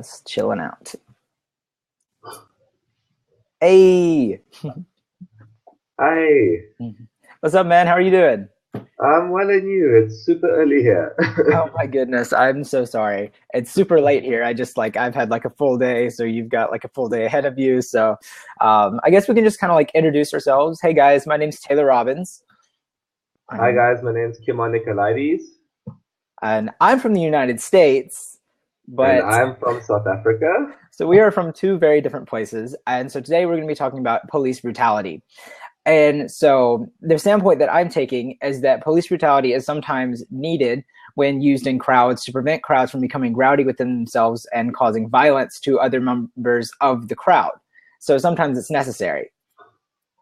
Just chilling out. Hey. Hi, What's up, man? How are you doing? I'm well and you. It's super early here. Oh my goodness, I'm so sorry. It's super late here. I've had like a full day, so you've got like a full day ahead of you. So I guess we can just kind of like introduce ourselves. Hey guys, my name's Taylor Robbins. Hi Um, guys, my name's Kimon, and I'm from the United States, and but I'm from South Africa. so we are from two very different places. And so today we're going to be talking about police brutality. And so the standpoint that I'm taking is that police brutality is sometimes needed when used in crowds to prevent crowds from becoming rowdy within themselves and causing violence to other members of the crowd. So sometimes it's necessary.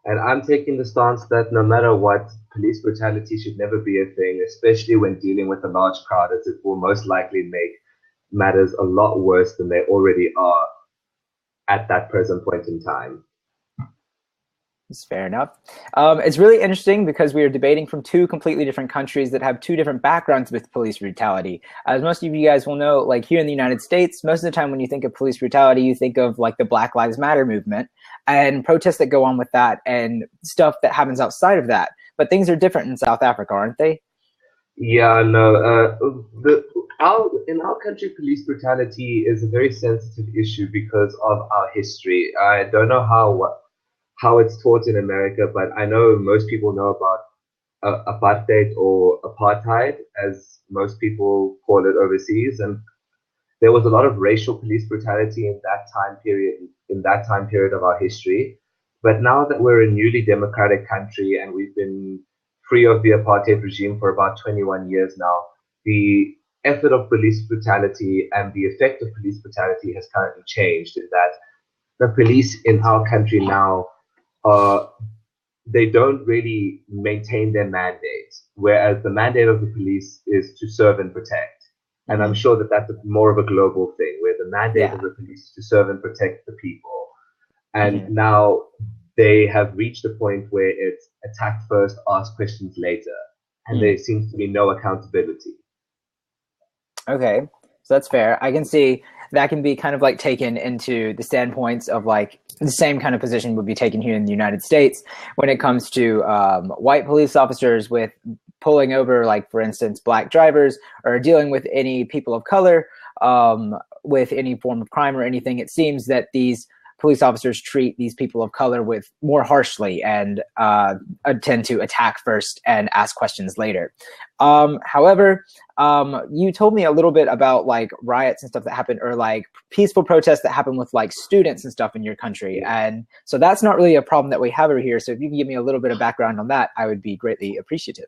And I'm taking the stance that no matter what, police brutality should never be a thing, especially when dealing with a large crowd, as it will most likely make matters a lot worse than they already are at that present point in time. It's fair enough. It's really interesting because we are debating from two completely different countries that have two different backgrounds with police brutality. As most of you guys will know, like here in the United States, most of the time when you think of police brutality, you think of like the Black Lives Matter movement and protests that go on with that and stuff that happens outside of that. But things are different in South Africa, aren't they? Yeah, no. In our country, police brutality is a very sensitive issue because of our history. I don't know how it's taught in America, but I know most people know about apartheid or apartheid, as most people call it overseas, and there was a lot of racial police brutality in that time period of our history. But now that we're a newly democratic country and we've been free of the apartheid regime for about 21 years now, the effort of police brutality and the effect of police brutality has currently changed in that the police in our country now uh, they don't really maintain their mandate, whereas the mandate of the police is to serve and protect. And I'm Mm-hmm. sure that that's more of a global thing, where the mandate of Yeah. the police is to serve and protect the people. And Mm-hmm. now they have reached a point where it's attack first, ask questions later, and there seems to be no accountability. Okay, so that's fair. I can see that can be kind of like taken into the standpoints of like the same kind of position would be taken here in the United States when it comes to white police officers with pulling over, like for instance, black drivers or dealing with any people of color with any form of crime or anything. It seems that these police officers treat these people of color with more harshly and tend to attack first and ask questions later. However, you told me a little bit about like riots and stuff that happen or like peaceful protests that happen with like students and stuff in your country. Yeah. And so that's not really a problem that we have over here. So if you can give me a little bit of background on that, I would be greatly appreciative.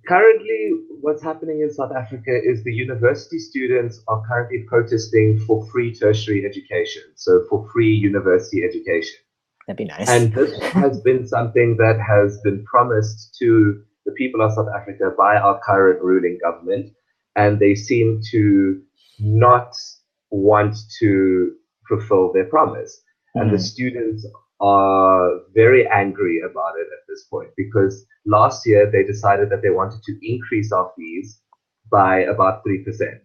Currently, what's happening in South Africa is the university students are currently protesting for free tertiary education, so for free university education. That'd be nice. And this has been something that has been promised to the people of South Africa by our current ruling government, and they seem to not want to fulfill their promise. And the Mm-hmm. students are very angry about it at this point because last year they decided that they wanted to increase our fees by about 3%, Oh,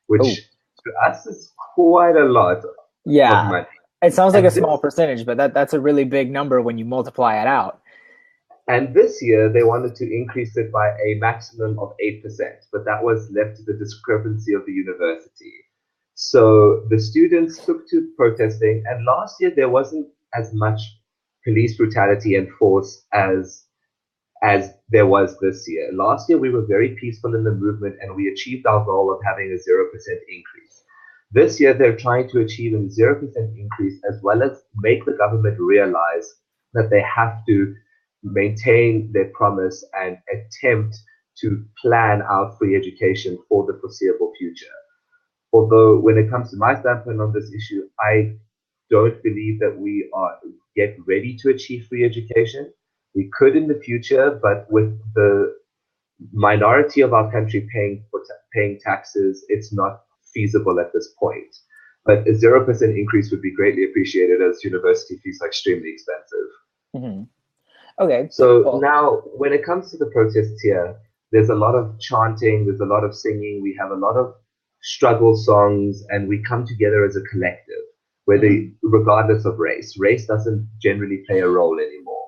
which to us is quite a lot of yeah. money. It sounds like a And small this percentage, but that's a really big number when you multiply it out. And this year, they wanted to increase it by a maximum of 8%, but that was left to the discrepancy of the university. So the students took to protesting, and last year there wasn't as much police brutality and force as there was this year. Last year we were very peaceful in the movement and we achieved our goal of having a 0% increase. This year they're trying to achieve a 0% increase as well as make the government realize that they have to maintain their promise and attempt to plan out free education for the foreseeable future. Although, when it comes to my standpoint on this issue, I don't believe that we are yet ready to achieve free education. We could in the future, but with the minority of our country paying taxes, it's not feasible at this point. But a 0% increase would be greatly appreciated as university fees are extremely expensive. Mm-hmm. Okay. So Well, now, when it comes to the protests here, there's a lot of chanting, there's a lot of singing, we have a lot of struggle songs, and we come together as a collective, whether Mhm. regardless of race. Race doesn't generally play a role anymore.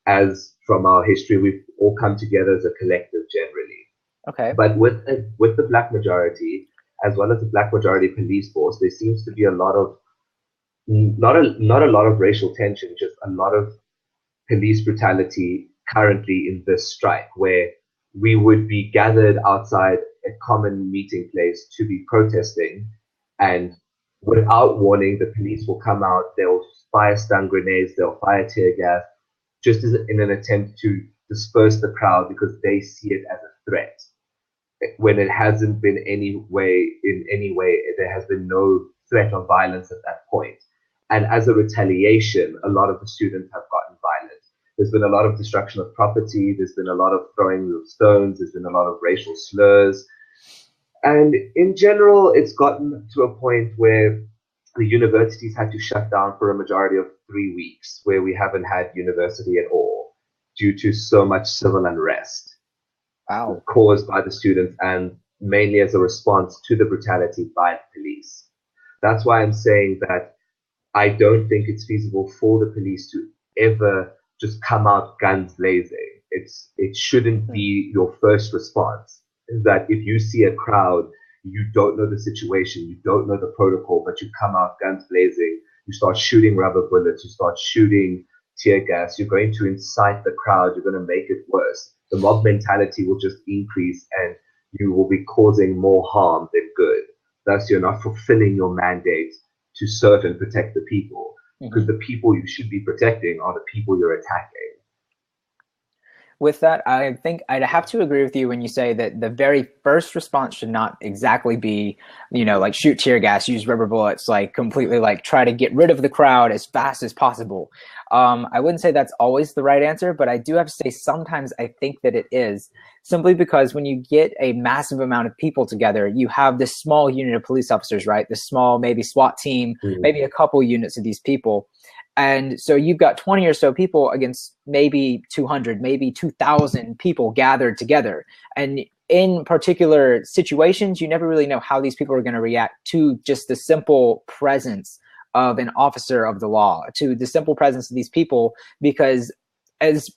As from our history, we've all come together as a collective generally. Okay. But with the black majority, as well as the black majority police force, there seems to be a lot of not a lot of racial tension, just a lot of police brutality currently in this strike, where we would be gathered outside a common meeting place to be protesting, and without warning, the police will come out, they'll fire stun grenades, they'll fire tear gas, just as in an attempt to disperse the crowd because they see it as a threat. When it hasn't been in any way, there has been no threat of violence at that point. And as a retaliation, a lot of the students have gotten violent. There's been a lot of destruction of property. There's been a lot of throwing of stones. There's been a lot of racial slurs. And in general, it's gotten to a point where the universities had to shut down for a majority of 3 weeks, where we haven't had university at all due to so much civil unrest Wow. caused by the students and mainly as a response to the brutality by the police. That's why I'm saying that I don't think it's feasible for the police to ever just come out guns blazing. It shouldn't be your first response. That if you see a crowd, you don't know the situation, you don't know the protocol, but you come out guns blazing, you start shooting rubber bullets, you start shooting tear gas, you're going to incite the crowd, you're going to make it worse. The mob mentality will just increase and you will be causing more harm than good. Thus, you're not fulfilling your mandate to serve and protect the people, because Mhm. the people you should be protecting are the people you're attacking. With that, I think I'd have to agree with you when you say that the very first response should not exactly be, like shoot tear gas, use rubber bullets, like completely like try to get rid of the crowd as fast as possible. I wouldn't say that's always the right answer, but I do have to say sometimes I think that it is, simply because when you get a massive amount of people together, you have this small unit of police officers, right? This small, maybe SWAT team, Mm. maybe a couple units of these people. And so you've got 20 or so people against maybe 200, maybe 2,000 people gathered together. And in particular situations, you never really know how these people are going to react to just the simple presence of an officer of the law, to the simple presence of these people, because as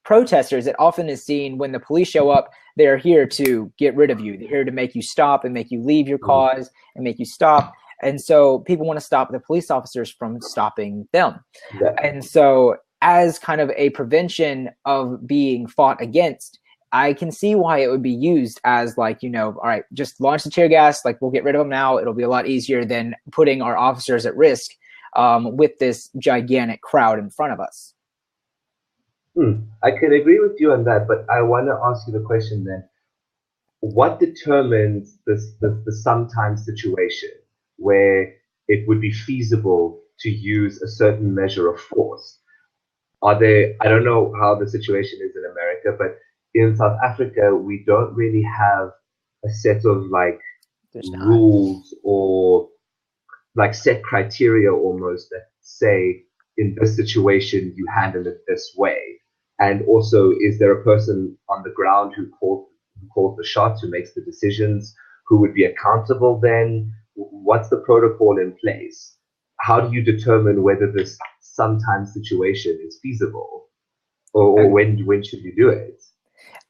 protesters, it often is seen when the police show up, they're here to get rid of you. They're here to make you stop and make you leave your Mm. cause and make you stop. And so people want to stop the police officers from stopping them. That, And so, as kind of a prevention of being fought against, I can see why it would be used as like, all right, just launch the tear gas. Like, we'll get rid of them now. It'll be a lot easier than putting our officers at risk with this gigantic crowd in front of us. I can agree with you on that, but I want to ask you the question then. What determines the sometimes situation where it would be feasible to use a certain measure of force? I don't know how the situation is in America, but in South Africa, we don't really have a set of like There's not. rules or like set criteria almost that say in this situation you handle it this way. And also, is there a person on the ground who calls the shots, who makes the decisions, who would be accountable then? What's the protocol in place? How do you determine whether this sometimes situation is feasible, or when should you do it?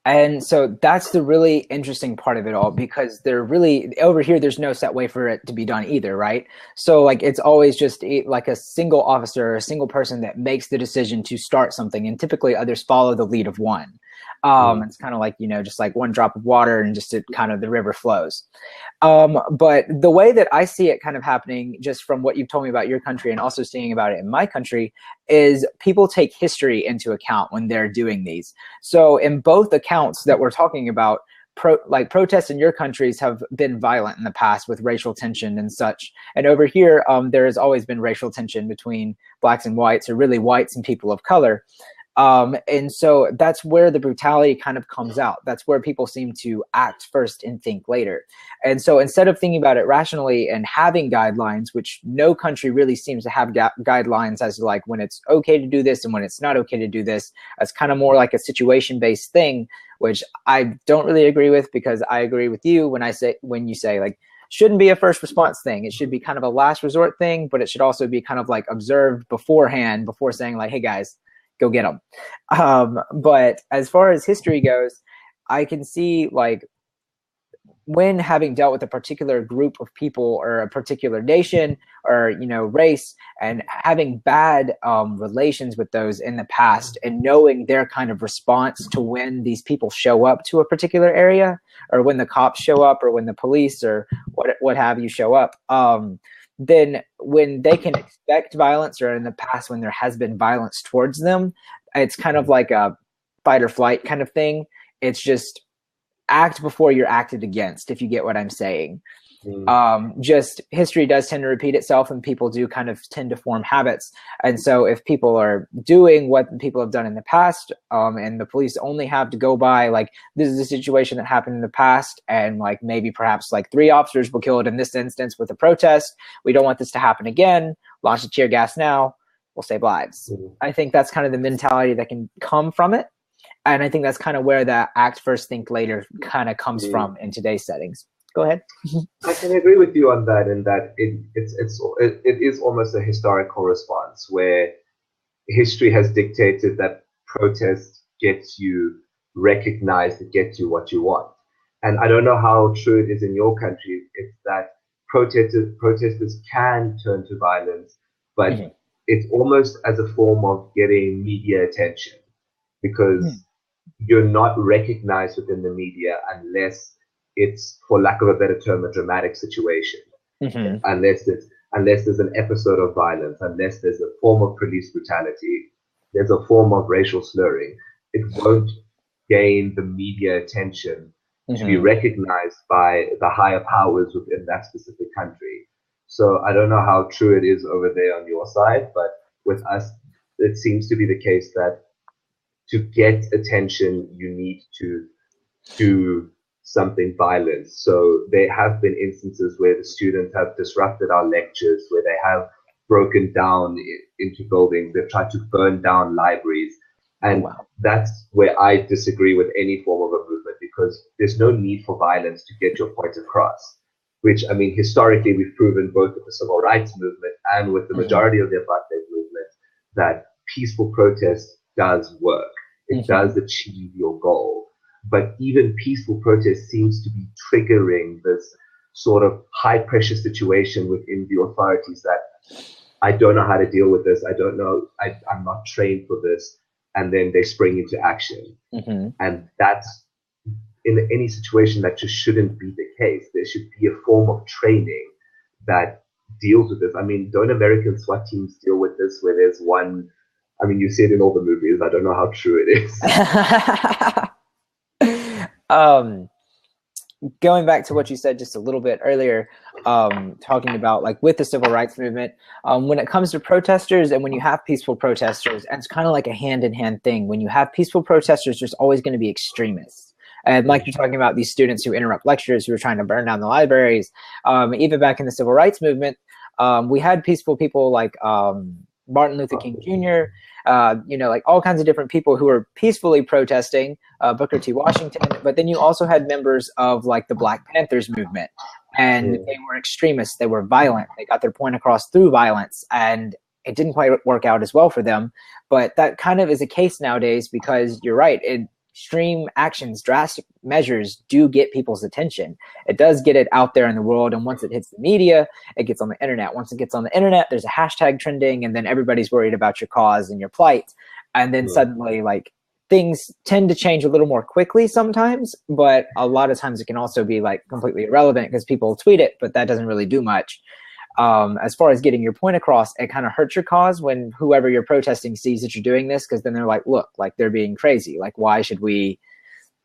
And so that's the really interesting part of it all, because they're really over here, there's no set way for it to be done either, right? So like it's always just like a single officer or a single person that makes the decision to start something, and typically others follow the lead of one. Mm. It's kind of like, just like one drop of water and just it kind of the river flows. But the way that I see it kind of happening, just from what you've told me about your country and also seeing about it in my country, is people take history into account when they're doing these. So in both accounts that we're talking about, protests in your countries have been violent in the past with racial tension and such. And over here, there has always been racial tension between blacks and whites, or really whites and people of color. And so that's where the brutality kind of comes out. That's where people seem to act first and think later. And so instead of thinking about it rationally and having guidelines, which no country really seems to have guidelines as to like when it's okay to do this and when it's not okay to do this, it's kind of more like a situation-based thing, which I don't really agree with, because I agree with you when you say like shouldn't be a first response thing. It should be kind of a last resort thing, but it should also be kind of like observed beforehand before saying like, hey guys, go get them. But as far as history goes, I can see like when having dealt with a particular group of people or a particular nation or race, and having bad relations with those in the past, and knowing their kind of response to when these people show up to a particular area, or when the cops show up, or when the police or what have you show up, then when they can expect violence, or in the past when there has been violence towards them, it's kind of like a fight or flight kind of thing. It's just act before you're acted against, if you get what I'm saying. Just history does tend to repeat itself, and people do kind of tend to form habits. And so if people are doing what people have done in the past, and the police only have to go by like, this is a situation that happened in the past, and like maybe perhaps like 3 officers were killed in this instance with a protest, we don't want this to happen again, launch the tear gas now, we'll save lives. I think that's kind of the mentality that can come from it. And I think that's kind of where that act first, think later kind of comes from in today's settings. Go ahead. I can agree with you on that, in that it is almost a historical response, where history has dictated that protest gets you recognized, it gets you what you want. And I don't know how true it is in your country. It's that protesters can turn to violence, but it's almost as a form of getting media attention, because you're not recognized within the media unless it's, for lack of a better term, a dramatic situation. Unless there's an episode of violence, unless there's a form of police brutality, there's a form of racial slurring, it won't gain the media attention to be recognized by the higher powers within that specific country. So I don't know how true it is over there on your side, but with us, it seems to be the case that to get attention, you need to do something violent. So there have been instances where the students have disrupted our lectures, where they have broken down into buildings, they've tried to burn down libraries. And that's where I disagree with any form of a movement, because there's no need for violence to get your point across. Which, I mean, historically, we've proven both with the civil rights movement and with the majority of the apartheid movement that peaceful protest does work. It does achieve your goal. But even peaceful protest seems to be triggering this sort of high pressure situation within the authorities that I don't know how to deal with this. I don't know. I'm not trained for this. And then they spring into action. And that's, in any situation, that just shouldn't be the case. There should be a form of training that deals with this. I mean, don't American SWAT teams deal with this, where there's one, I mean, you see it in all the movies. I don't know how true it is. Going back to what you said just a little bit earlier, talking about like with the civil rights movement, when it comes to protesters and when you have peaceful protesters, and it's kind of like a hand-in-hand thing. When you have peaceful protesters, there's always going to be extremists. And like you're talking about these students who interrupt lectures, who are trying to burn down the libraries. Even back in the civil rights movement, we had peaceful people like Martin Luther King Jr., like all kinds of different people who were peacefully protesting, Booker T. Washington. But then you also had members of like the Black Panthers movement, and they were extremists. They were violent. They got their point across through violence, and it didn't quite work out as well for them. But that kind of is a case nowadays, because you're right. Extreme actions, drastic measures do get people's attention. It does get it out there in the world. And once it hits the media, it gets on the internet. Once it gets on the internet, there's a hashtag trending, and then everybody's worried about your cause and your plight. And then suddenly, like, things tend to change a little more quickly sometimes, but a lot of times it can also be like completely irrelevant because people tweet it, but that doesn't really do much. As far as getting your point across, it kind of hurts your cause when whoever you're protesting sees that you're doing this, because then they're like, look, like they're being crazy. Like, why should we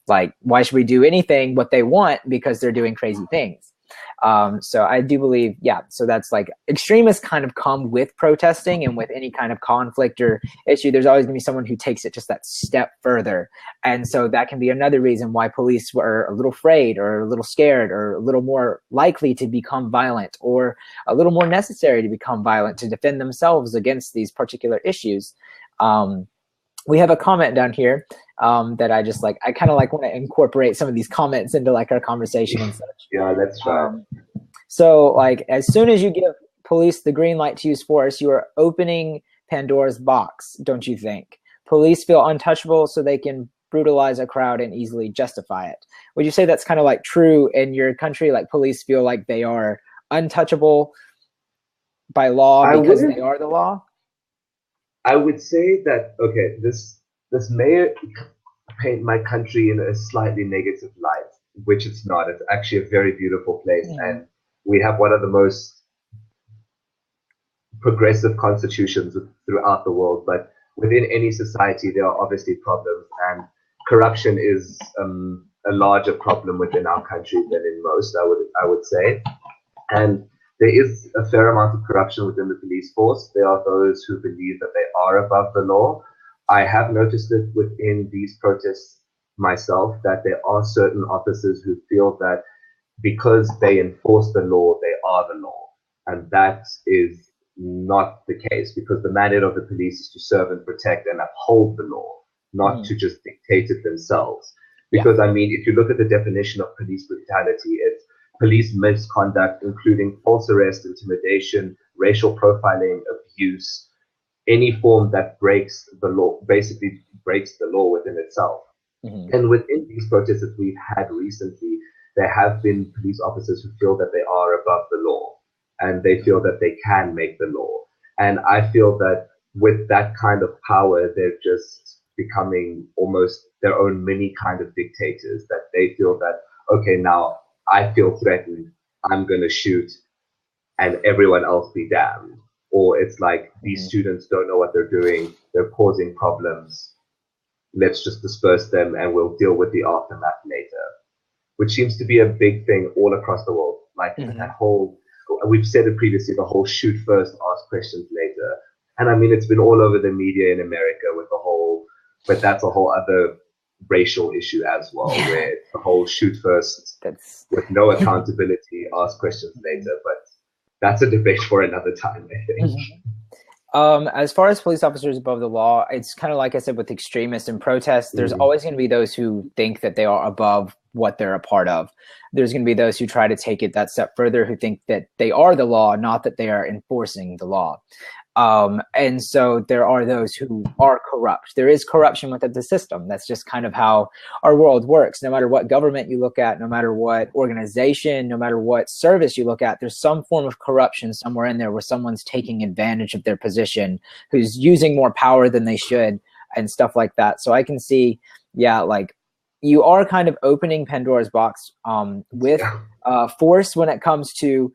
do anything what they want, because they're doing crazy things? So I do believe, so that's like extremists kind of come with protesting, and with any kind of conflict or issue, there's always gonna be someone who takes it just that step further. And so that can be another reason why police were a little afraid or a little scared or a little more likely to become violent, or a little more necessary to become violent to defend themselves against these particular issues. We have a comment down here that I kind of like want to incorporate some of these comments into like our conversation and such. Yeah, that's right. So, like, as soon as you give police the green light to use force, you are opening Pandora's box, don't you think? Police feel untouchable so they can brutalize a crowd and easily justify it. Would you say that's kind of like true in your country? Like, police feel like they are untouchable by law I because they wouldn't. are the law? I would say that okay, this may paint my country in a slightly negative light, which it's not. It's actually a very beautiful place, Mm, and we have one of the most progressive constitutions throughout the world. But within any society, there are obviously problems, and corruption is a larger problem within our country than in most. I would say, and there is a fair amount of corruption within the police force. There are those who believe that they are above the law. I have noticed it within these protests myself that there are certain officers who feel that because they enforce the law, they are the law. And that is not the case because the mandate of the police is to serve and protect and uphold the law, not mm, to just dictate it themselves. yeah. Because, I mean, if you look at the definition of police brutality, it's police misconduct, including false arrest, intimidation, racial profiling, abuse, any form that breaks the law, basically breaks the law within itself. Hmm. And within these protests that we've had recently, there have been police officers who feel that they are above the law and they feel that they can make the law. And I feel that with that kind of power, they're just becoming almost their own mini kind of dictators that they feel that, okay, now I feel threatened, I'm going to shoot and everyone else be damned. Or it's like these Hmm. students don't know what they're doing, they're causing problems, let's just disperse them and we'll deal with the aftermath later, which seems to be a big thing all across the world. Like that Hmm. whole, we've said it previously, the whole shoot first, ask questions later. And I mean, it's been all over the media in America with the whole, but that's a whole other racial issue as well, Yeah, where it's the whole shoot first that's. with no accountability, ask questions later. But that's a debate for another time, I think. Mhm. As far as police officers above the law, it's kind of like I said with extremists and protests, there's Mm, always going to be those who think that they are above what they're a part of. There's going to be those who try to take it that step further, who think that they are the law, not that they are enforcing the law. And so there are those who are corrupt. There is corruption within the system. That's just kind of how our world works. No matter what government you look at, no matter what organization, no matter what service you look at, there's some form of corruption somewhere in there where someone's taking advantage of their position, who's using more power than they should, and stuff like that. So I can see, yeah, like you are kind of opening Pandora's box with yeah. force when it comes to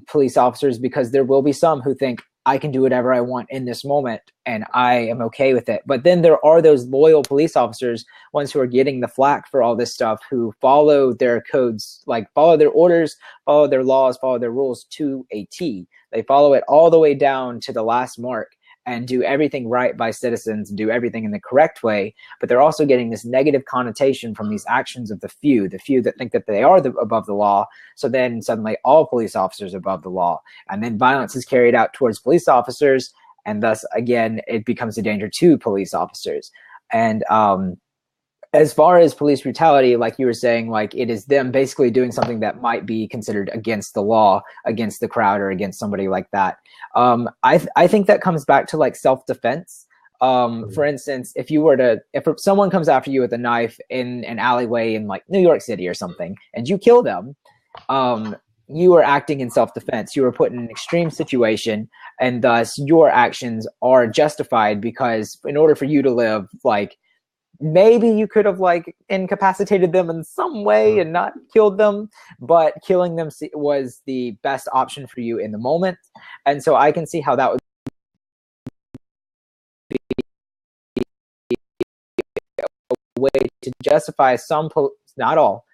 police officers, because there will be some who think I can do whatever I want in this moment and I am okay with it. But then there are those loyal police officers, ones who are getting the flack for all this stuff, who follow their codes, like follow their orders, follow their laws, follow their rules to a T. They follow it all the way down to the last mark and do everything right by citizens and do everything in the correct way. But they're also getting this negative connotation from these actions of the few that think that they are above the law. So then suddenly all police officers are above the law. And then violence is carried out towards police officers. And thus, again, it becomes a danger to police officers. And as far as police brutality, like you were saying, like it is them basically doing something that might be considered against the law, against the crowd, or against somebody like that. I think that comes back to like self-defense. For instance, if someone comes after you with a knife in an alleyway in like New York City or something, and you kill them, you are acting in self-defense. You are put in an extreme situation, and thus your actions are justified because in order for you to live, like maybe you could have like incapacitated them in some way and not killed them, but killing them was the best option for you in the moment. And so I can see how that would be a way to justify not all,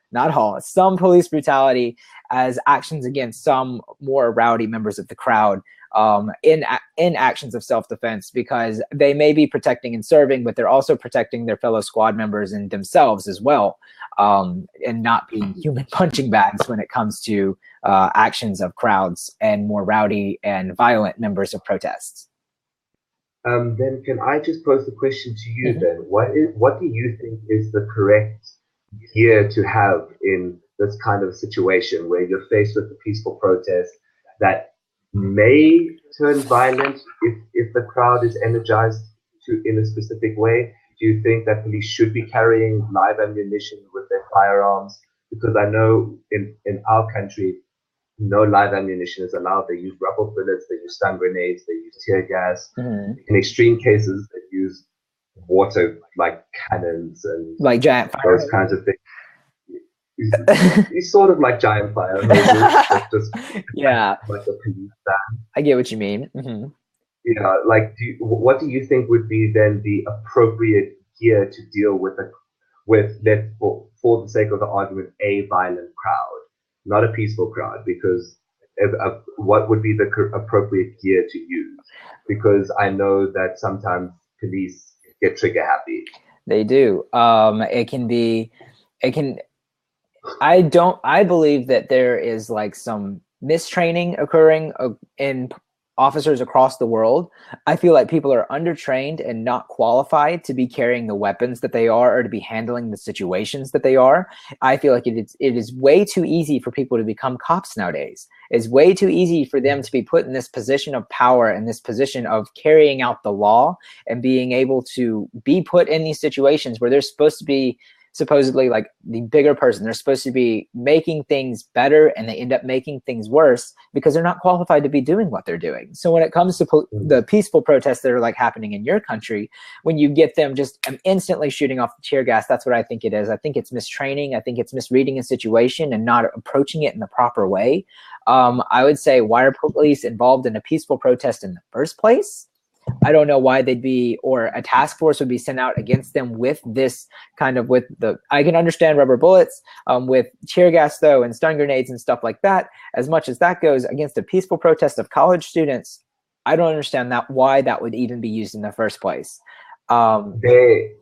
some police brutality as actions against some more rowdy members of the crowd, in actions of self-defense, because they may be protecting and serving, but they're also protecting their fellow squad members and themselves as well, and not being human punching bags when it comes to actions of crowds and more rowdy and violent members of protests. Then can I just pose the question to you Mhm. then? What do you think is the correct year to have in this kind of situation where you're faced with a peaceful protest that may turn violent if the crowd is energized in a specific way? Do you think that police should be carrying live ammunition with their firearms? Because I know in our country, no live ammunition is allowed. They use rubber bullets, they use stun grenades, they use tear gas. Mhm. In extreme cases, they use water like cannons and Like giant fire those kinds of things. He's sort of like giant fire hoses, but just Yeah, like a police band. I get what you mean. Hmm. Yeah, like, what do you think would be then the appropriate gear to deal with for the sake of the argument, a violent crowd, not a peaceful crowd, because what would be the appropriate gear to use? Because I know that sometimes police get trigger happy. They do. It can be, it can, I believe that there is like some mistraining occurring in officers across the world. I feel like people are undertrained and not qualified to be carrying the weapons that they are or to be handling the situations that they are. I feel like it is way too easy for people to become cops nowadays. It's way too easy for them to be put in this position of power and this position of carrying out the law and being able to be put in these situations where they're supposed to be supposedly like the bigger person. They're supposed to be making things better and they end up making things worse because they're not qualified to be doing what they're doing. So when it comes to Mm. the peaceful protests that are like happening in your country, when you get them just instantly shooting off the tear gas, that's what I think it is. I think it's mistraining. I think it's misreading a situation and not approaching it in the proper way. I would say, why are police involved in a peaceful protest in the first place? I don't know why they'd be, or a task force would be sent out against them with this kind of, with the, I can understand rubber bullets, with tear gas though, and stun grenades and stuff like that. As much as that goes against a peaceful protest of college students, I don't understand that, why that would even be used in the first place. Um, They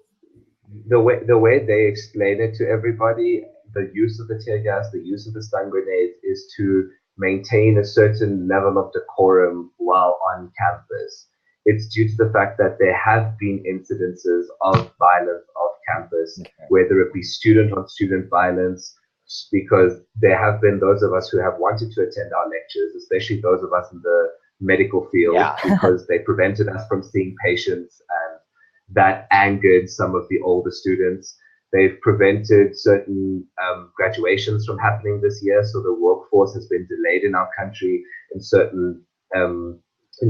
the way they explain it to everybody, the use of the tear gas, the use of the stun grenades is to maintain a certain level of decorum while on campus. It's due to the fact that there have been incidences of violence off campus, okay. whether it be student on student violence, because there have been those of us who have wanted to attend our lectures, especially those of us in the medical field, Yeah. because they prevented us from seeing patients, and that angered some of the older students. They've prevented certain graduations from happening this year, so the workforce has been delayed in our country in um,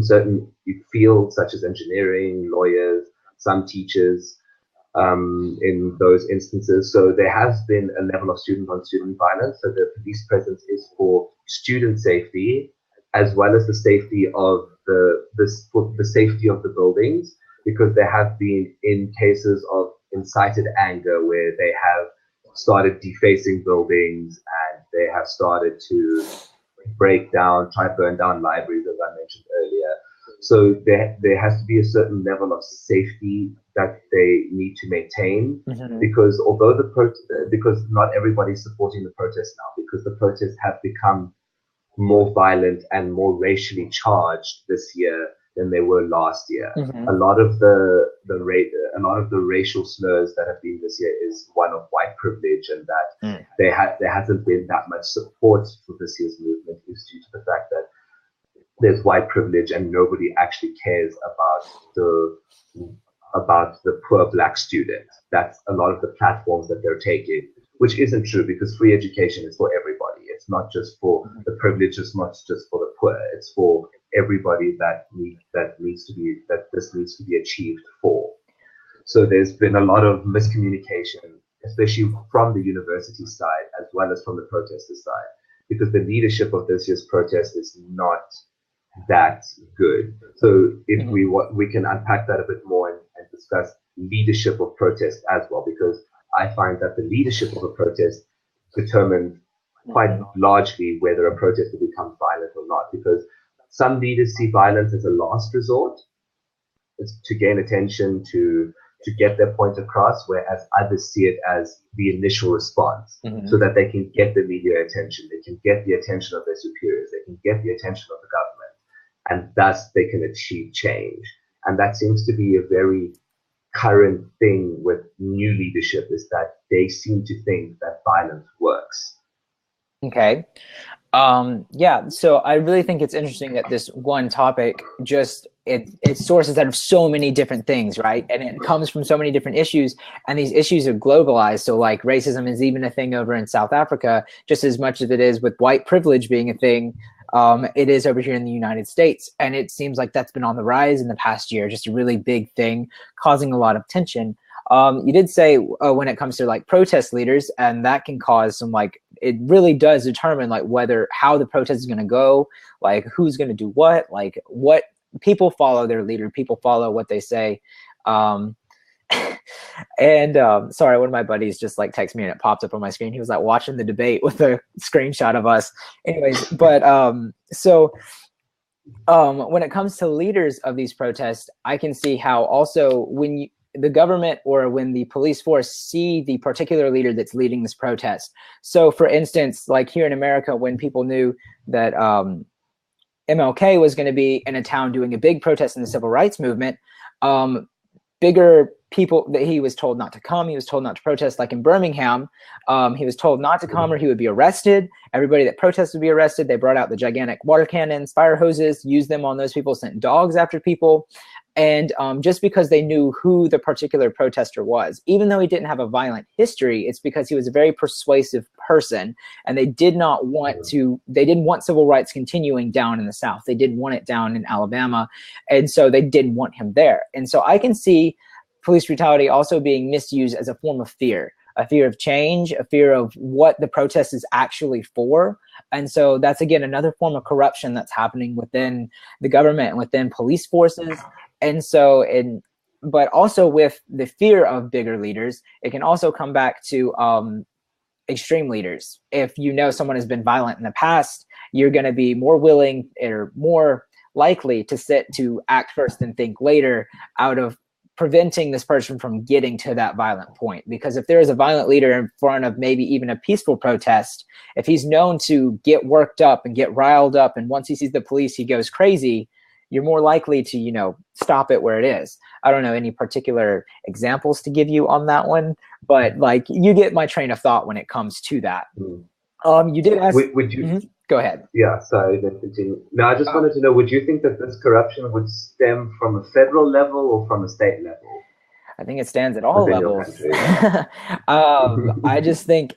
certain fields such as engineering, lawyers, some teachers. In those instances, so there has been a level of student-on-student violence. So the police presence is for student safety, as well as the safety of the safety of the buildings, because there have been in cases of incited anger where they have started defacing buildings and they have started to break down, try to burn down libraries, as I mentioned earlier. So there has to be a certain level of safety that they need to maintain, Mhm. because because not everybody's supporting the protest now, because the protests have become more violent and more racially charged this year than they were last year. A Mhm. lot of a lot of the racial slurs that have been this year is one of white privilege, and that Mm. there hasn't been that much support for this year's movement is due to the fact that there's white privilege and nobody actually cares about the poor black student. That's a lot of the platforms that they're taking, which isn't true, because free education is for everybody. It's not just for Mhm. the privileged, it's not just for the poor. It's for everybody that this needs to be achieved for. So there's been a lot of miscommunication, especially from the university side as well as from the protester side, because the leadership of this year's protest is not that good. So if Mhm. we can unpack that a bit more and discuss leadership of protest as well, because I find that the leadership of a protest determines quite Mhm. largely whether a protest will become violent or not. Because some leaders see violence as a last resort, it's to gain attention, to get their point across, whereas others see it as the initial response, so Mhm. that they can get the media attention, they can get the attention of their superiors, they can get the attention of the government, and thus they can achieve change. And that seems to be a very current thing with new leadership, is that they seem to think that violence works. Okay. Yeah, so I really think it's interesting that this one topic just it sources out of so many different things, right? And it comes from so many different issues, and these issues are globalized. So like racism is even a thing over in South Africa, just as much as it is with white privilege being a thing. It is over here in the United States, and it seems like that's been on the rise in the past year, just a really big thing, causing a lot of tension. You did say when it comes to like protest leaders, and that can cause some like it really does determine like whether how the protest is going to go, like who's going to do what, what people follow their leader, people follow what they say. Um, and sorry, one of my buddies just like texted me and it popped up on my screen. He was like watching the debate with a screenshot of us. Anyways, but when it comes to leaders of these protests, I can see how also when the government or when the police force see the particular leader that's leading this protest. So, for instance, like here in America, when people knew that MLK was going to be in a town doing a big protest in the civil rights movement, um, bigger people that he was told not to come. He was told not to protest, like in Birmingham. He was told not to come or he would be arrested. Everybody that protested would be arrested. They brought out the gigantic water cannons, fire hoses, used them on those people, sent dogs after people. And just because they knew who the particular protester was, even though he didn't have a violent history, it's because he was a very persuasive person, and they did not want to. They didn't want civil rights continuing down in the South. They didn't want it down in Alabama, and so they didn't want him there. And so I can see police brutality also being misused as a form of fear, a fear of change, a fear of what the protest is actually for. And so that's again another form of corruption that's happening within the government and within police forces. And so but also with the fear of bigger leaders, it can also come back to extreme leaders. If you know someone has been violent in the past, you're going to be more willing or more likely to act first and think later, out of preventing this person from getting to that violent point. Because if there is a violent leader in front of maybe even a peaceful protest, if he's known to get worked up and get riled up, and once he sees the police, he goes crazy, you're more likely to, stop it where it is. I don't know any particular examples to give you on that one, but like you get my train of thought when it comes to that. You did ask. Would you? Mhm. Go ahead. Yeah, sorry, then continue. No, I just wanted to know, would you think that this corruption would stem from a federal level or from a state level I think it stands at all within your levels. country? I just think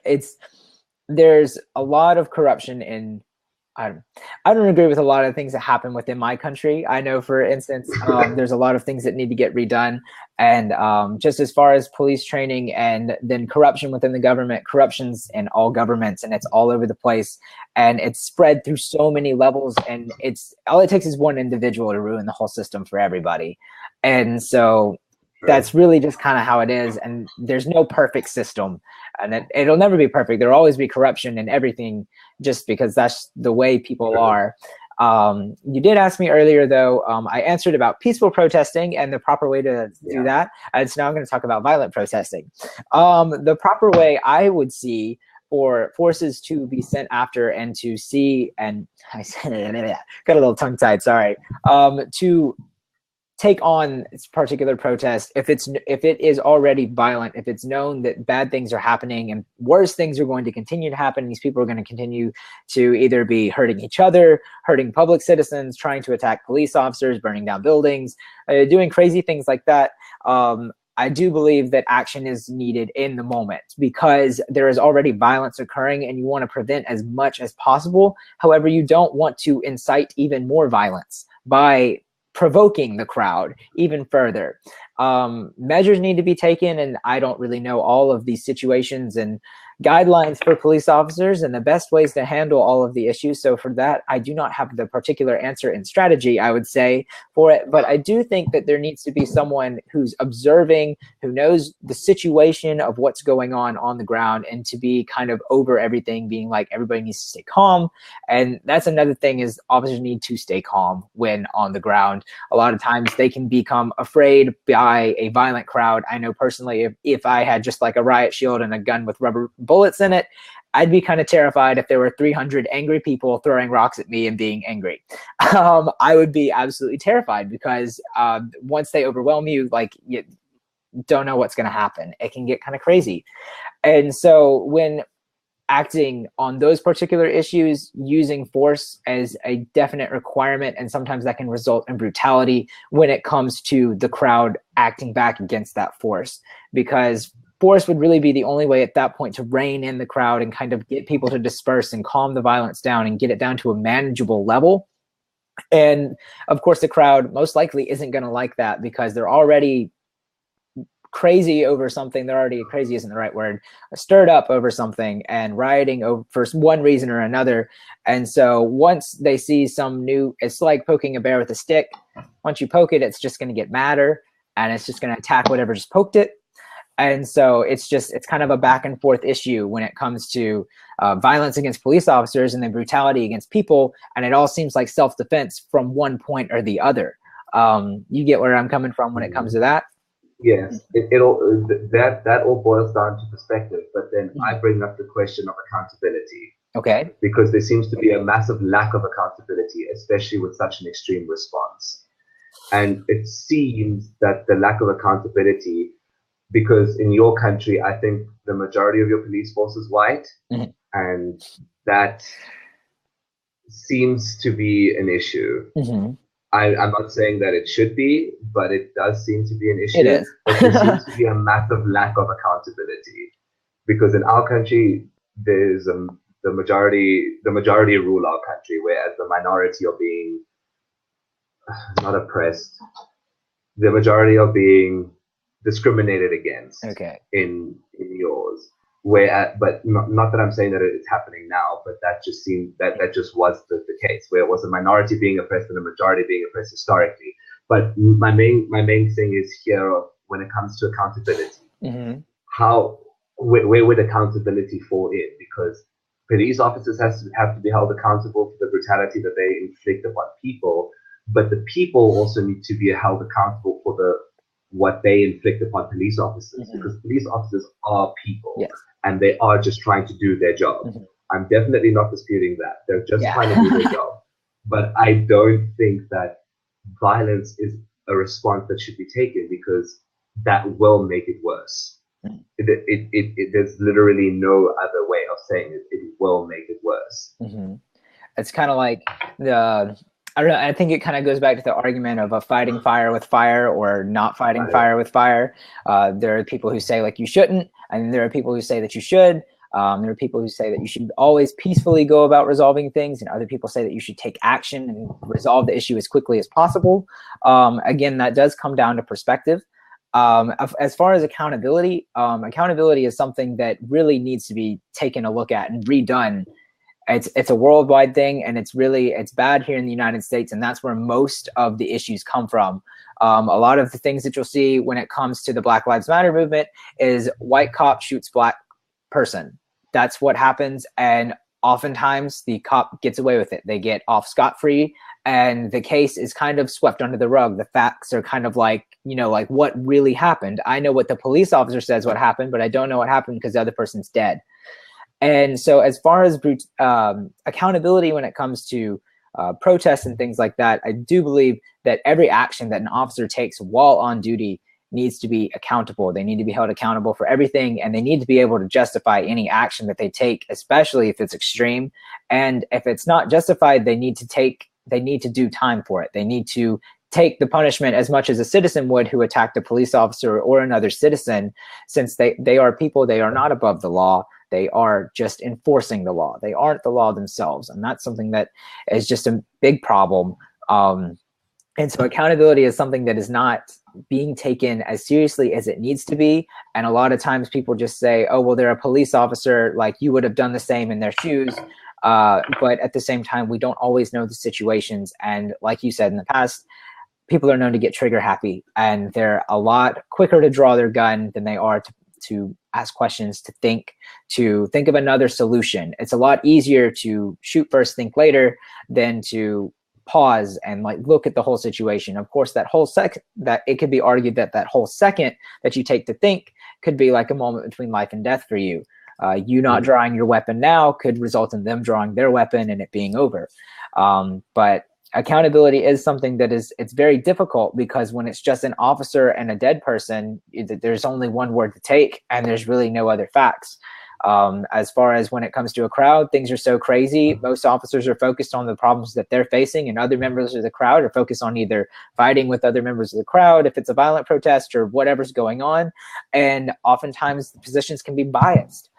there's a lot of corruption in. I don't agree with a lot of things that happen within my country. I know, for instance, there's a lot of things that need to get redone. And just as far as police training and then corruption within the government, corruption's in all governments and it's all over the place. And it's spread through so many levels. And all it takes is one individual to ruin the whole system for everybody. And so that's really just kind of how it is. And there's no perfect system, and it'll never be perfect. There'll always be corruption and everything, just because that's the way people are. You did ask me earlier, though. I answered about peaceful protesting and the proper way to do that. And so now I'm going to talk about violent protesting. The proper way I would see for forces to be sent after and to see, and I got a little tongue tied, sorry, to take on this particular protest if it is already violent, if it's known that bad things are happening and worse things are going to continue to happen, these people are going to continue to either be hurting each other, hurting public citizens, trying to attack police officers, burning down buildings, doing crazy things like that. I do believe that action is needed in the moment because there is already violence occurring and you want to prevent as much as possible. However, you don't want to incite even more violence by provoking the crowd even further. Measures need to be taken, and I don't really know all of these situations and guidelines for police officers and the best ways to handle all of the issues. So for that, I do not have the particular answer and strategy, I would say, for it. But I do think that there needs to be someone who's observing, who knows the situation of what's going on the ground, and to be kind of over everything, being like, everybody needs to stay calm. And that's another thing, is officers need to stay calm when on the ground. A lot of times they can become afraid by a violent crowd. I know personally, if I had just like a riot shield and a gun with rubber bullets in it, I'd be kind of terrified if there were 300 angry people throwing rocks at me and being angry. I would be absolutely terrified because once they overwhelm you, like, you don't know what's going to happen. It can get kind of crazy. And so when acting on those particular issues, using force as a definite requirement, and sometimes that can result in brutality when it comes to the crowd acting back against that force, because force would really be the only way at that point to rein in the crowd and kind of get people to disperse and calm the violence down and get it down to a manageable level. And of course, the crowd most likely isn't going to like that, because they're already crazy over something. They're already, crazy isn't the right word, stirred up over something and rioting over for one reason or another. And so once they see some new, it's like poking a bear with a stick. Once you poke it, it's just going to get madder, and it's just going to attack whatever just poked it. And so it's kind of a back and forth issue when it comes to violence against police officers and then brutality against people. And it all seems like self-defense from one point or the other. You get where I'm coming from when it comes to that? Yes, it'll that all boils down to perspective. But then I bring up the question of accountability. Okay. Because there seems to be a massive lack of accountability, especially with such an extreme response. And it seems that the lack of accountability, because in your country, I think the majority of your police force is white, and that seems to be an issue. I'm not saying that it should be, but it does seem to be an issue. It is. But there seems to be a massive lack of accountability, because in our country, there's the majority rule our country, whereas the minority are being not oppressed. The majority are being discriminated against. Okay. In yours. But not that I'm saying that it's happening now, but that just seemed that just was the case, where it was a minority being oppressed and a majority being oppressed historically. But my main thing is here when it comes to accountability. Where would accountability fall in? Because police officers have to be held accountable for the brutality that they inflict upon people, but the people also need to be held accountable for what they inflict upon police officers, because police officers are people. Yes. And they are just trying to do their job. I'm definitely not disputing that. They're just trying to do their job. But I don't think that violence is a response that should be taken, because that will make it worse. There's literally no other way of saying it. It will make it worse. It's kind of like I don't know. I think it kind of goes back to the argument of fighting fire with fire or not fighting fire with fire. There are people who say like you shouldn't, and there are people who say that you should. There are people who say that you should always peacefully go about resolving things, and other people say that you should take action and resolve the issue as quickly as possible. Again, that does come down to perspective. As far as accountability, accountability is something that really needs to be taken a look at and redone. It's a worldwide thing, and it's bad here in the United States, and that's where most of the issues come from. A lot of the things that you'll see when it comes to the Black Lives Matter movement is white cop shoots black person. That's what happens, and oftentimes the cop gets away with it. They get off scot-free, and the case is kind of swept under the rug. The facts are kind of like, like what really happened. I know what the police officer says what happened, but I don't know what happened because the other person's dead. And so as far as accountability when it comes to protests and things like that, I do believe that every action that an officer takes while on duty needs to be accountable. They need to be held accountable for everything, and they need to be able to justify any action that they take, especially if it's extreme. And if it's not justified, they need to do time for it. They need to take the punishment as much as a citizen would who attacked a police officer or another citizen, since they are people. They are not above the law. They are just enforcing the law. They aren't the law themselves. And that's something that is just a big problem. And so accountability is something that is not being taken as seriously as it needs to be. And a lot of times people just say, oh, well, they're a police officer, like you would have done the same in their shoes. But at the same time, we don't always know the situations. And like you said in the past, people are known to get trigger happy, and they're a lot quicker to draw their gun than they are to ask questions, to think of another solution. It's a lot easier to shoot first, think later than to pause and like look at the whole situation. Of course, that it could be argued that whole second that you take to think could be like a moment between life and death for you. You not drawing your weapon now could result in them drawing their weapon and it being over. But accountability is something that it's very difficult, because when it's just an officer and a dead person, there's only one word to take, and there's really no other facts. As far as when it comes to a crowd, things are so crazy. Most officers are focused on the problems that they're facing, and other members of the crowd are focused on either fighting with other members of the crowd, if it's a violent protest or whatever's going on. And oftentimes the positions can be biased.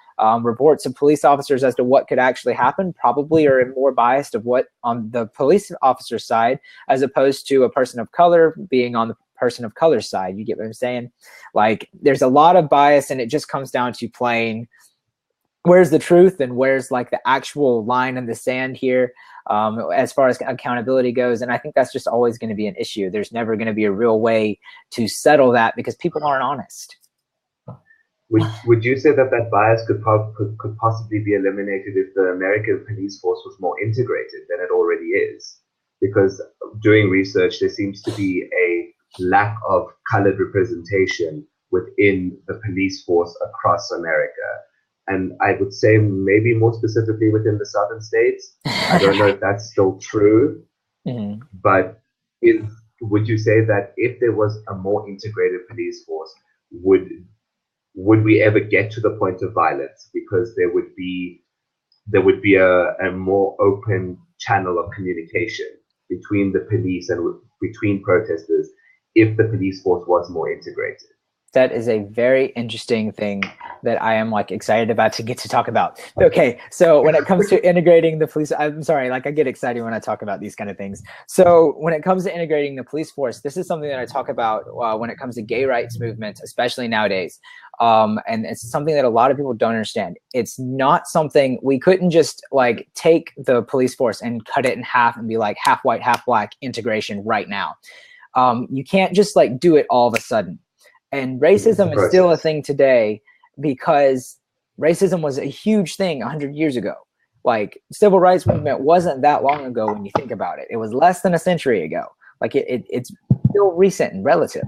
Reports of police officers as to what could actually happen probably are more biased of what on the police officer side, as opposed to a person of color being on the person of color side. You get what I'm saying? Like, there's a lot of bias, and it just comes down to playing where's the truth and where's like the actual line in the sand here, as far as accountability goes. And I think that's just always going to be an issue. There's never going to be a real way to settle that because people aren't honest. Would you say that that bias could possibly be eliminated if the American police force was more integrated than it already is? Because doing research, there seems to be a lack of colored representation within the police force across America. And I would say maybe more specifically within the southern states. I don't know if that's still true, but would you say that if there was a more integrated police force, would we ever get to the point of violence? Because there would be a more open channel of communication between the police and between protesters if the police force was more integrated. That is a very interesting thing that I am like excited about to get to talk about. Okay, so when it comes to integrating the police, I'm sorry, like I get excited when I talk about these kind of things. So when it comes to integrating the police force, this is something that I talk about when it comes to gay rights movements, especially nowadays. And it's something that a lot of people don't understand. It's not something, we couldn't just like take the police force and cut it in half and be like half white, half black integration right now. You can't just like do it all of a sudden. And racism is still a thing today because racism was a huge thing 100 years ago. Like, civil rights movement wasn't that long ago when you think about it. It was less than a century ago. Like, it's still recent and relative.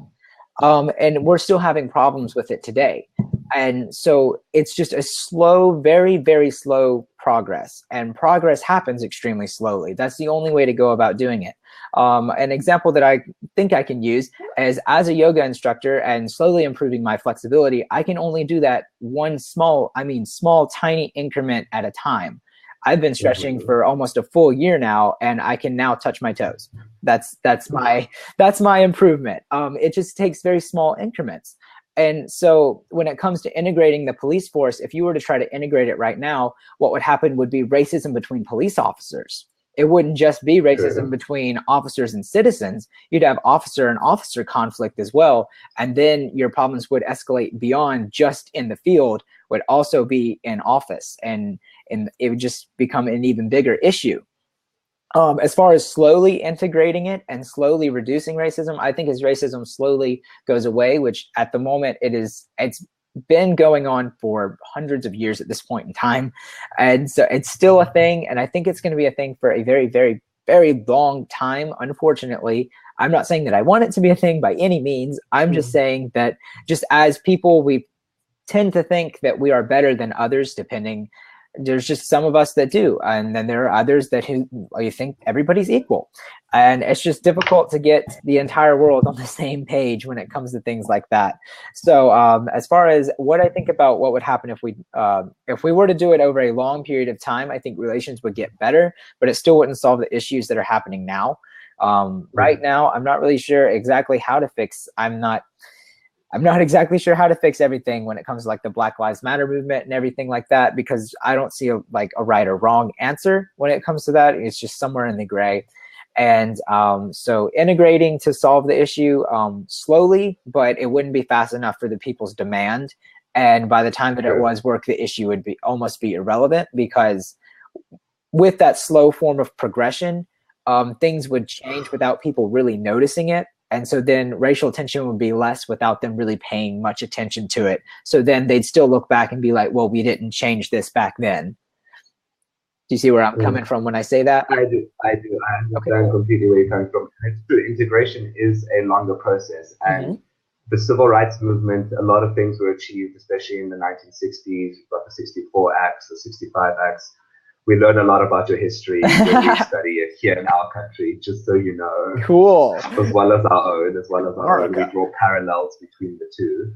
And we're still having problems with it today. And so it's just a slow, very, very slow progress. And progress happens extremely slowly. That's the only way to go about doing it. An example that I think I can use is, as a yoga instructor and slowly improving my flexibility, I can only do that small, tiny increment at a time. I've been stretching for almost a full year now, and I can now touch my toes. That's my improvement. It just takes very small increments. And so when it comes to integrating the police force, if you were to try to integrate it right now, what would happen would be racism between police officers. It wouldn't just be racism between officers and citizens. You'd have officer and officer conflict as well. And then your problems would escalate beyond just in the field, would also be in office. And it would just become an even bigger issue. As far as slowly integrating it and slowly reducing racism, I think as racism slowly goes away, which at the moment it's been going on for hundreds of years at this point in time. And so it's still a thing. And I think it's going to be a thing for a very, very, very long time. Unfortunately, I'm not saying that I want it to be a thing by any means. I'm just saying that just as people, we tend to think that we are better than others, there's just some of us that do. And then there are others that you think everybody's equal. And it's just difficult to get the entire world on the same page when it comes to things like that. So as far as what I think about what would happen if we were to do it over a long period of time, I think relations would get better, but it still wouldn't solve the issues that are happening now. Right now, I'm not really sure exactly how to fix. I'm not exactly sure how to fix everything when it comes to like the Black Lives Matter movement and everything like that, because I don't see a right or wrong answer when it comes to that. It's just somewhere in the gray. And so integrating to solve the issue slowly, but it wouldn't be fast enough for the people's demand. And by the time that it was work, the issue would almost be irrelevant, because with that slow form of progression, things would change without people really noticing it. And so then racial tension would be less without them really paying much attention to it. So then they'd still look back and be like, well, we didn't change this back then. Do you see where I'm coming from when I say that? I do. I understand completely where you're coming from. It's true, integration is a longer process. And the civil rights movement, a lot of things were achieved, especially in the 1960s. You've got the 64 Acts, the 65 Acts. We learn a lot about your history when we study it here in our country, just so you know. Cool. As well as our own, we draw parallels between the two.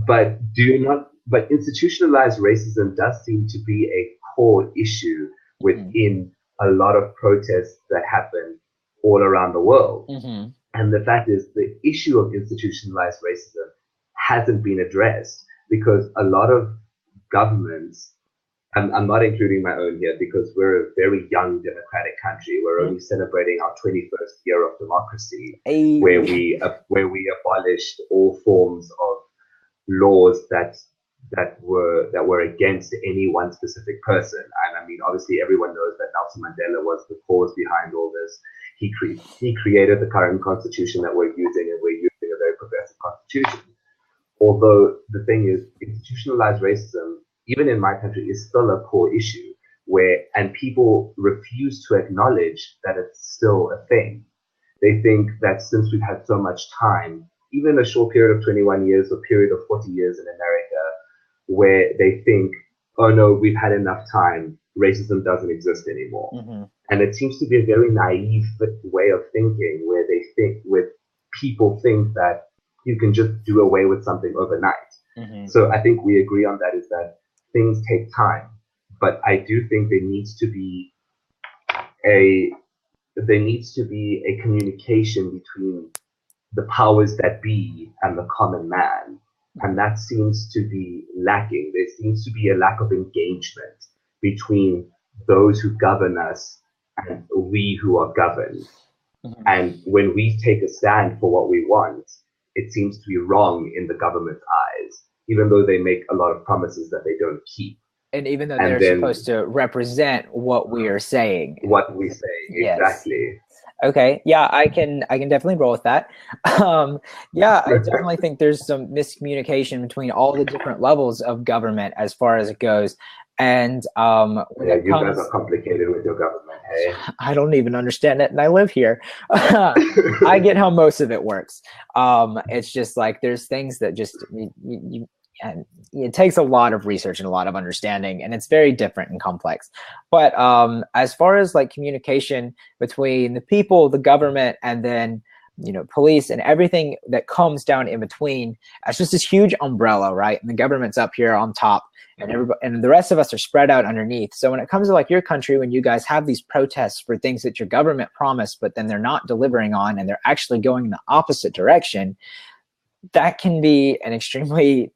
But do you not but institutionalized racism does seem to be a core issue Mm-hmm. within a lot of protests that happen all around the world. Mm-hmm. And the fact is, the issue of institutionalized racism hasn't been addressed because a lot of governments, I'm not including my own here because we're a very young democratic country. We're only celebrating our 21st year of democracy, where Hey. we abolished all forms of laws that were against any one specific person. And I mean, obviously, everyone knows that Nelson Mandela was the cause behind all this. He created the current constitution that we're using, and we're using a very progressive constitution. Although the thing is, institutionalized racism, even in my country, is still a core issue and people refuse to acknowledge that it's still a thing. They think that since we've had so much time, even a short period of 21 years or period of 40 years in America, where they think, oh no, we've had enough time, racism doesn't exist anymore. Mm-hmm. And it seems to be a very naive way of thinking where people think that you can just do away with something overnight. Mm-hmm. So I think we agree on that, is that things take time. But I do think a there needs to be a communication between the powers that be and the common man. And that seems to be lacking. There seems to be a lack of engagement between those who govern us and we who are governed. Mm-hmm. And when we take a stand for what we want, it seems to be wrong in the government's eyes, even though they make a lot of promises that they don't keep. And even though And they're then supposed to represent what we are saying. what we say, Yes. exactly. Okay. Yeah, I can definitely roll with that. Yeah, I definitely think there's some miscommunication between all the different levels of government as far as it goes. And when Yeah, it you comes, guys are complicated with your government, hey? I don't even understand it, and I live here. I get how most of it works. It's just like there's things that just and it takes a lot of research and a lot of understanding, and it's very different and complex. But as far as like communication between the people, the government, and then police and everything that comes down in between, it's just this huge umbrella, right? And the government's up here on top, and everybody and the rest of us are spread out underneath. So when it comes to like your country, when you guys have these protests for things that your government promised, but then they're not delivering on, and they're actually going in the opposite direction, that can be an extremely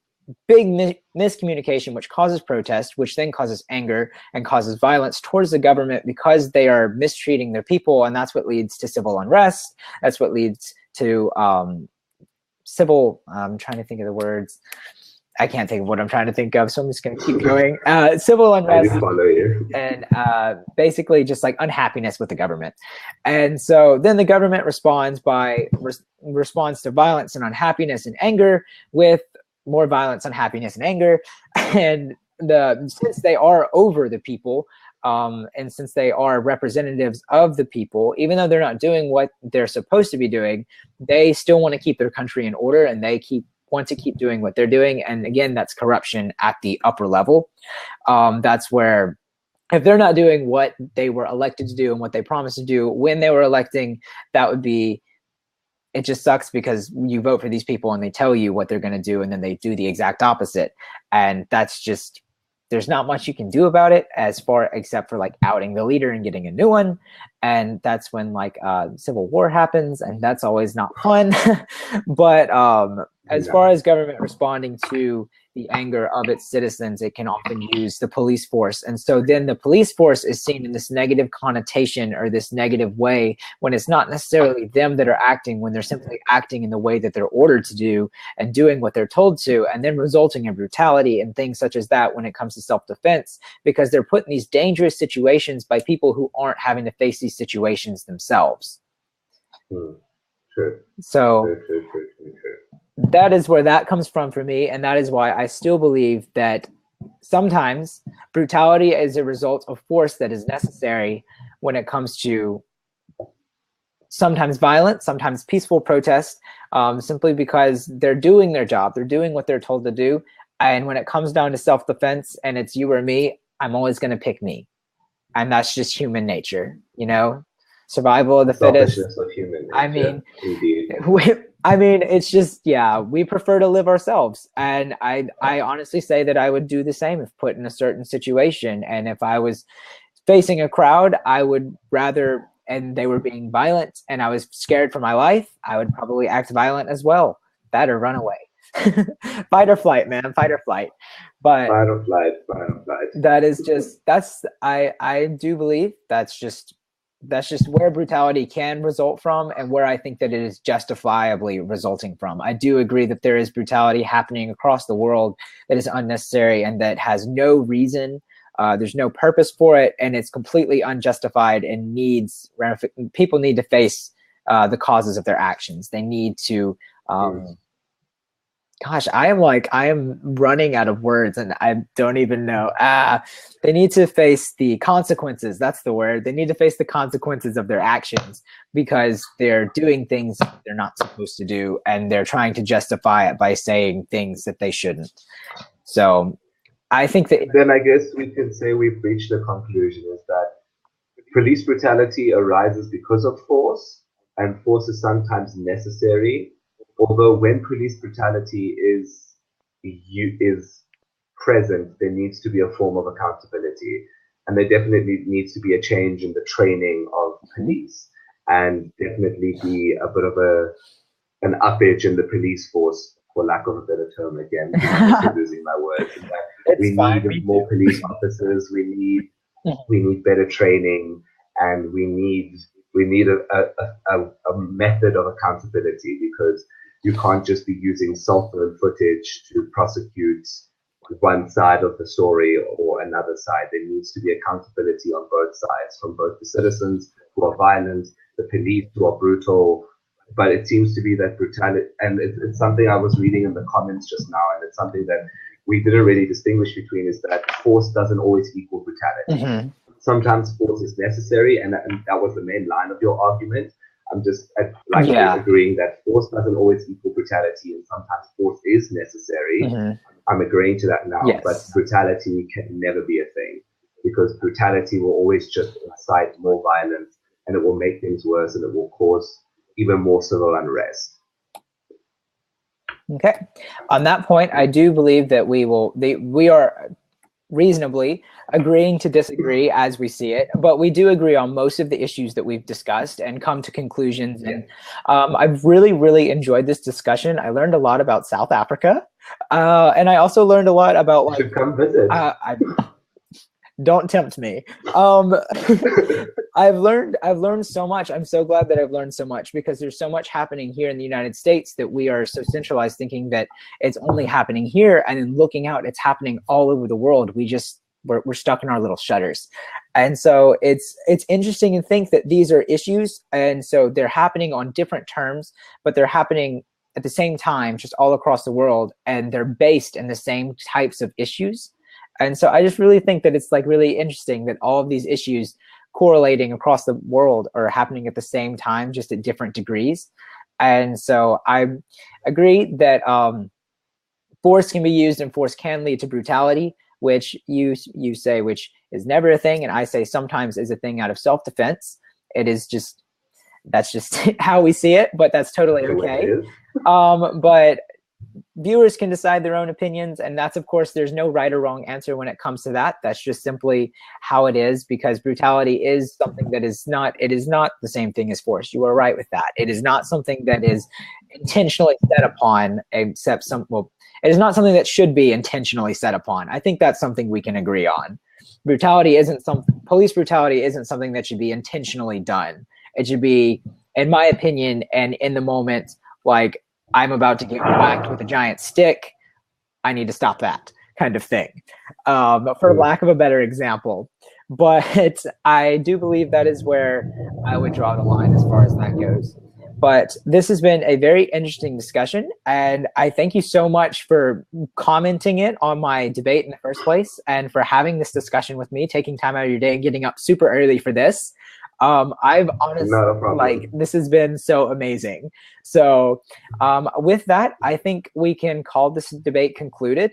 big miscommunication, which causes protest, which then causes anger and causes violence towards the government because they are mistreating their people. And that's what leads to civil unrest. That's what leads to civil, I'm trying to think of the words. I can't think of what I'm trying to think of, so I'm just going to keep going. Civil unrest. I do follow you. And basically just like unhappiness with the government. And so then the government responds responds to violence and unhappiness and anger with more violence, unhappiness, and anger. And since they are over the people, and since they are representatives of the people, even though they're not doing what they're supposed to be doing, they still want to keep their country in order, and they want to keep doing what they're doing. And again, that's corruption at the upper level. That's where if they're not doing what they were elected to do and what they promised to do when they were electing, that would be, it just sucks because you vote for these people and they tell you what they're going to do and then they do the exact opposite. And that's just, there's not much you can do about it except for like outing the leader and getting a new one. And that's when like civil war happens, and that's always not fun. But as far as government responding to the anger of its citizens, it can often use the police force. And so then the police force is seen in this negative connotation or this negative way when it's not necessarily them that are acting, when they're simply acting in the way that they're ordered to do and doing what they're told to, and then resulting in brutality and things such as that when it comes to self-defense, because they're put in these dangerous situations by people who aren't having to face these situations themselves. True. So True. that is where that comes from for me, and that is why I still believe that sometimes brutality is a result of force that is necessary when it comes to sometimes violent, sometimes peaceful protest, simply because they're doing their job, they're doing what they're told to do. And when it comes down to self-defense and it's you or me, I'm always going to pick me. And that's just human nature, survival of the fittest. Of human nature. I mean, indeed. I mean, it's just, yeah, we prefer to live ourselves. And I honestly say that I would do the same if put in a certain situation. And if I was facing a crowd, I would rather, and they were being violent and I was scared for my life, I would probably act violent as well. That or run away. Fight or flight, man, fight or flight. But Fight or flight, fight or flight. that is just, I do believe that's just where brutality can result from and where I think that it is justifiably resulting from. I do agree that there is brutality happening across the world that is unnecessary and that has no reason. There's no purpose for it, and it's completely unjustified and people need to face the causes of their actions. They need to gosh, I am running out of words and I don't even know. They need to face the consequences. That's the word. They need to face the consequences of their actions because they're doing things they're not supposed to do and they're trying to justify it by saying things that they shouldn't. So I think that Then I guess we can say we've reached the conclusion is that police brutality arises because of force, and force is sometimes necessary. Although when police brutality is present, there needs to be a form of accountability, and there definitely needs to be a change in the training of police, and definitely be a bit of an uppage in the police force, for lack of a better term. Again, I'm also losing my words. it's We fine. need more police officers. We need better training, and we need a method of accountability because you can't just be using cell phone footage to prosecute one side of the story or another side. There needs to be accountability on both sides, from both the citizens who are violent, the police who are brutal. But it seems to be that brutality, and it's something I was reading in the comments just now, and it's something that we didn't really distinguish between, is that force doesn't always equal brutality. Mm-hmm. Sometimes force is necessary, and that was the main line of your argument. I'm just like Yeah. agreeing that force doesn't always equal brutality, and sometimes force is necessary. Mm-hmm. I'm agreeing to that now, but Yes. brutality can never be a thing because brutality will always just incite more violence, and it will make things worse, and it will cause even more civil unrest. Okay. On that point, I do believe that we are reasonably agreeing to disagree as we see it, but we do agree on most of the issues that we've discussed and come to conclusions. Yeah. And I've really enjoyed this discussion. I learned a lot about South Africa, and I also learned a lot about You should come visit. Don't tempt me. I've learned so much. I'm so glad that I've learned so much because there's so much happening here in the United States that we are so centralized thinking that it's only happening here, and then looking out, it's happening all over the world. We're stuck in our little shutters. And so it's interesting to think that these are issues, and so they're happening on different terms, but they're happening at the same time just all across the world, and they're based in the same types of issues. And so I just really think that it's like really interesting that all of these issues correlating across the world are happening at the same time, just at different degrees. And so I agree that force can be used and force can lead to brutality, which you say, which is never a thing. And I say sometimes is a thing out of self-defense. It is just, that's just how we see it, but that's totally okay. But viewers can decide their own opinions, and that's, of course, there's no right or wrong answer when it comes to that. That's just simply how it is, because brutality is something that is not, it is not the same thing as force. You are right with that. It is not something that is intentionally set upon, except it is not something that should be intentionally set upon. I think that's something we can agree on. Police brutality isn't something that should be intentionally done. It should be, in my opinion, and in the moment, like, I'm about to get whacked with a giant stick, I need to stop that kind of thing, for lack of a better example. But I do believe that is where I would draw the line as far as that goes. But this has been a very interesting discussion, and I thank you so much for commenting it on my debate in the first place, and for having this discussion with me, taking time out of your day and getting up super early for this. I've honestly, this has been so amazing. So with that, I think we can call this debate concluded.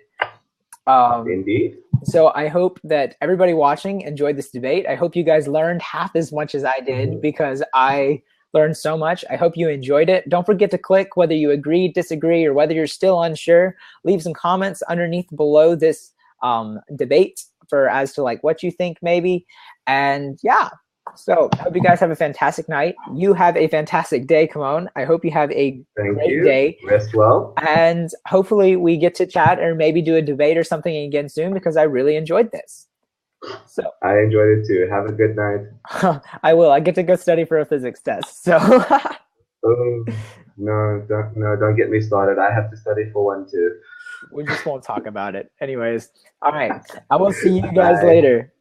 Indeed. So I hope that everybody watching enjoyed this debate. I hope you guys learned half as much as I did, because I learned so much. I hope you enjoyed it. Don't forget to click whether you agree, disagree, or whether you're still unsure. Leave some comments underneath below this debate for as to like what you think maybe. And yeah, so I hope you guys have a fantastic night. You have a fantastic day, Kimon. I hope you have a Thank great you. day. Rest well. And hopefully we get to chat or maybe do a debate or something again soon because I really enjoyed this. So I enjoyed it too. Have a good night. I will. I get to go study for a physics test. So Oh, no, don't get me started. I have to study for one too. we just won't talk about it. Anyways, all right. I will see you guys Bye. later.